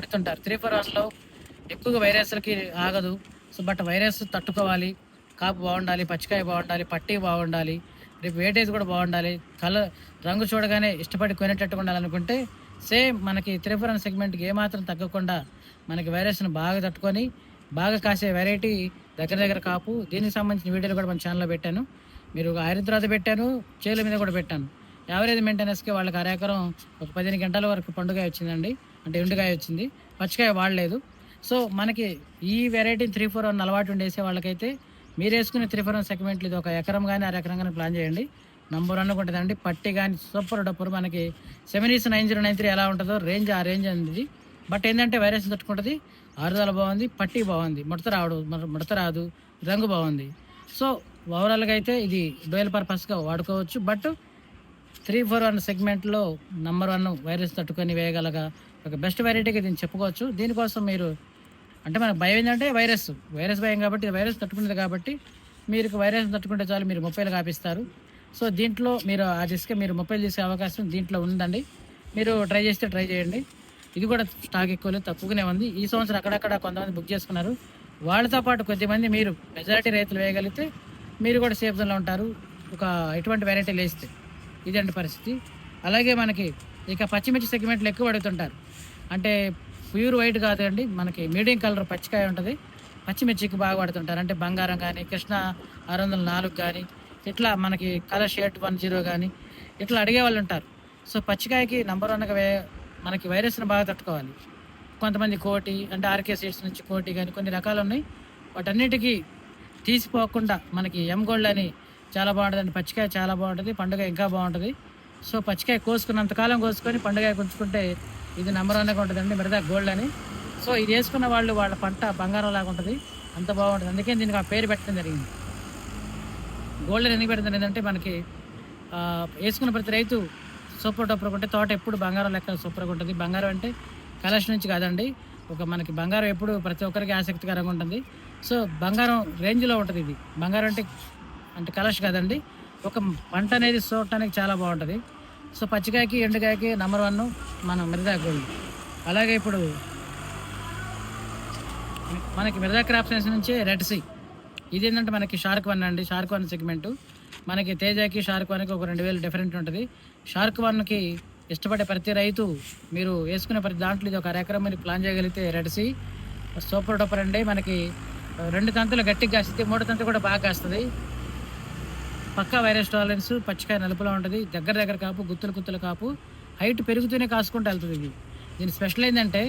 పెడుతుంటారు. 3, 4 అవర్స్‌లో ఎక్కువగా వైరస్‌లకి ఆగదు. సో, బట్ వైరస్ తట్టుకోవాలి. కాపు బావుండాలి, పచ్చికాయ బావుండాలి, పట్టి బావుండాలి, రేపు వెయిటేజ్ కూడా బావుండాలి, రంగు చూడగానే ఇష్టపడి కొనేటట్టుగా ఉండాలనుకుంటే సేమ్ మనకి 3, 4 అనే సెగ్మెంట్‌కి ఏమాత్రం తగ్గకుండా మనకి వైరస్‌ని బాగా తట్టుకొని, బాగా కాసే వెరైటీ దగ్గర దగ్గర కాపు. దీనికి సంబంధించిన వీడియోలు కూడా మన ఛానెల్‌లో పెట్టాను. మీరు ఐరన్ తర్వాత పెట్టాను, చేల మీద కూడా పెట్టాను. యావరేజ్ మెయింటెనెన్స్‌కి వాళ్ళకి అరెకరం ఒక 15 గంటల వరకు పండుగాయ వచ్చిందండి. అంటే ఎండుకాయ వచ్చింది. పచ్చికాయ వాడలేదు. సో, మనకి ఈ వెరైటీని 3, 4 అన్న అలవాటు ఉండేసే వాళ్ళకైతే మీరేసుకునే 3, 4 సెగ్మెంట్లు ఇది ఒక ఎకరం గాని, అరెకరం గాని ప్లాన్ చేయండి. నంబర్ 1 ఉంటదండి. పట్టి గాని సూపర్ డూపర్ మనకి సెమినీస్ 9093 ఎలా ఉంటదో రేంజ్ ఆ రేంజ్ అండి ఇది. బట్ ఏందంటే వైరస్‌ని తట్టుకుంటది. ఆరుదల బావుంది. పట్టి బావుంది. ముడత రాదు. రంగు బావుంది. సో, ఓవరాల్‌గా అయితే ఇది డ్యూయల్ పర్పస్‌గా వాడుకోవచ్చు. బట్ 3, 4 అన్న సెగ్మెంట్‌లో నంబర్ 1 వైరస్ తట్టుకొని వేయగలగా ఒక బెస్ట్ వెరైటీగా దీన్ని చెప్పుకోవచ్చు. దీనికోసం మీరు అంటే మనకు భయం ఏంటంటే వైరస్ భయం కాబట్టి వైరస్ తట్టుకునేది కాబట్టి మీరు వైరస్ తట్టుకుంటే చాలు మీరు 30లు కాపిస్తారు. సో, దీంట్లో మీరు ఆ దిశగా మీరు 30లు తీసే అవకాశం దీంట్లో ఉందండి. మీరు ట్రై చేస్తే ట్రై చేయండి. ఇది కూడా స్టాక్ ఎక్కువ లేదు, తక్కువగానే ఉంది. ఈ సంవత్సరం అక్కడక్కడ కొంతమంది బుక్ చేసుకున్నారు. వాళ్ళతో పాటు కొద్దిమంది మీరు మెజారిటీ రైతులు వేయగలిగితే మీరు కూడా సేఫ్ జోన్‌లో ఉంటారు. ఒక ఎటువంటి వెరైటీలు ఏస్తే. ఇదండి పరిస్థితి. అలాగే మనకి ఇక పచ్చిమిర్చి సెగ్మెంట్‌లో ఎక్కువ అడుగుతుంటారు. అంటే ప్యూర్ వైట్ కాదండి. మనకి మీడియం కలర్ పచ్చికాయ ఉంటది. పచ్చిమిర్చికి బాగా వాడుతుంటారు. అంటే బంగారం గాని, కృష్ణ 604 గాని, ఇట్లా మనకి కలర్ షేడ్ 10 గాని, ఇట్లా అడిగేవాళ్ళుంటారు. సో, పచ్చికాయకి నంబర్ 1గా మనకి వైరస్‌ని బాగా తట్టుకోవాలి. కొంతమంది కోటి అంటే ఆర్‌కే సీడ్స్ నుంచి కోటి గాని కొన్ని రకాలున్నాయి. వాటన్నిటికి తీసిపోకుండా మనకి ఎమ్ గోల్డ్ అని చాలా బావుంటదండి. పచ్చికాయ చాలా బావుంటది. పండుగ ఇంకా బావుంటది. సో, పచ్చికాయ కోసుకున్నంత కాలం కోసుకొని పండుగాయ ఉంచుకుంటే ఇది నంబర్ 1గా ఉంటదండి. మిరదా గోల్డ్ అని. సో, ఇది యేసుకున్న వాళ్ళు వాళ్ళ పంట బంగారంలాగా ఉంటది. అంత బావుంటది. అందుకే దీనికి ఆ పేరు పెట్టడం జరిగింది. గోల్డ్ అని ఎందుకు పెడతాను ఏంటంటే మనకి యేసుకున్న ప్రతి రైతు సూపర్ డూపర్‌గా ఉంటే తోట ఎప్పుడు బంగారం లెక్క సూపర్‌గా ఉంటది. బంగారం అంటే కలర్స్ నుంచి కాదండి. ఒక మనకి బంగారం ఎప్పుడు ప్రతి ఒక్కరికి ఆసక్తికరంగా ఉంటుంది. సో, బంగారం రేంజ్‌లో ఉంటది ఇది. బంగారం అంటే కలర్స్ కాదండి. ఒక పంట అనేది చూడటానికి చాలా బావుంటది. సో, పచ్చికాయకి, ఎండుకాయకి నంబర్ 1 మన మిరదా గోల్డ్. అలాగే ఇప్పుడు మనకి మిరదా క్రాప్ సైన్స్ నుంచే రెడ్ సీ. ఇదేంటంటే మనకి షార్క్ 1 అండి. Shark 1 segment. మనకి తేజాకి, షార్క్ 1కి ఒక 2000 డిఫరెంట్ ఉంటది. షార్క్ 1కి ఇష్టపడే ప్రతి రైతు మీరు వేసుకునే ప్రతి దాంట్లో ఇది ఒక అరెకరం మీరు ప్లాన్ చేయగలిగితే రెడ్ సీ సూపర్ డూపర్ అండి. మనకి 2 తంతులు గట్టిగా కాసిద్ది. 3 తంతులు కూడా బాగా కాస్తది. పక్కా వైరస్ టాలరెన్స్. పచ్చికాయ నలుపులో ఉంటది. దగ్గర దగ్గర కాపు, గుత్తులు కాపు. హైట్ పెరుగుతూనే కాసుకుంటూ వెళ్తది ఇది. దీని స్పెషల్ ఏందంటే